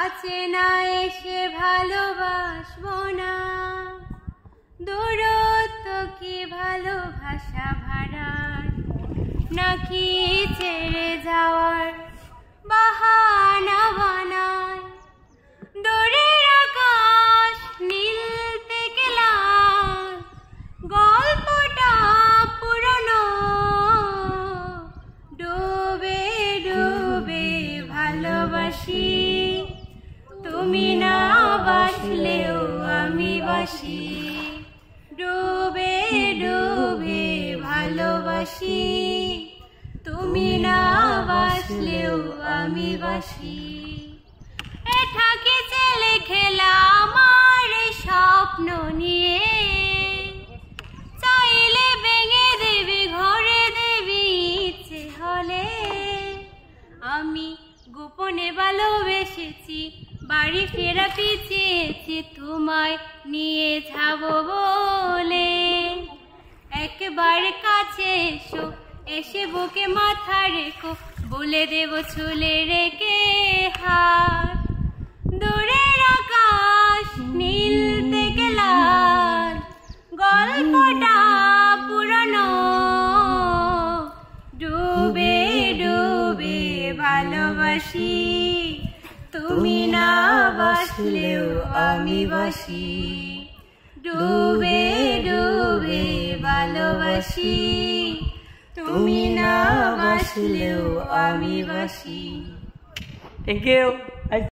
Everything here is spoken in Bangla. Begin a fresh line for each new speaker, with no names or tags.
কাছে না এসে ভালোবাসবো না, দূরত্ব কি ভালোবাসা ভাড়ার, নাকি ছেড়ে যাওয়ার বাহানা বানায়। দূরের আকাশ নীল থেকে লাল, গল্পটা পুরনো, ডুবে ডুবে ভালোবাসি, তুমি না বাসলেও আমি বাসি। ডুবে ডুবে ভালোবাসি, তুমি না বাসলেও আমি বাসি। এটা কি ছেলে খেলা আমার স্বপ্ন নিয়ে, চাইলে ভেঙে দেবে ঘরে দেবে ইচ্ছে হলে। আমি গোপনে ভালোবেসেছি, বাড়ি ফেরা পিছিয়েছি তোমায় নিয়ে যাব বলে। একবার কাছে এসো, এসে বুকে মাথা রেখো, বলে দেব চুলে রেখে হাত। দূরের আকাশ নীল থেকে লাল, গল্পটা পুরনো, ডুবে ডুবে ভালোবাসি, তুমি না বাসলেও আমি বাসি। ডুবে ডুবে ভালোবাসি, তুমি না বাসলেও আমি বাসি।
Thank you.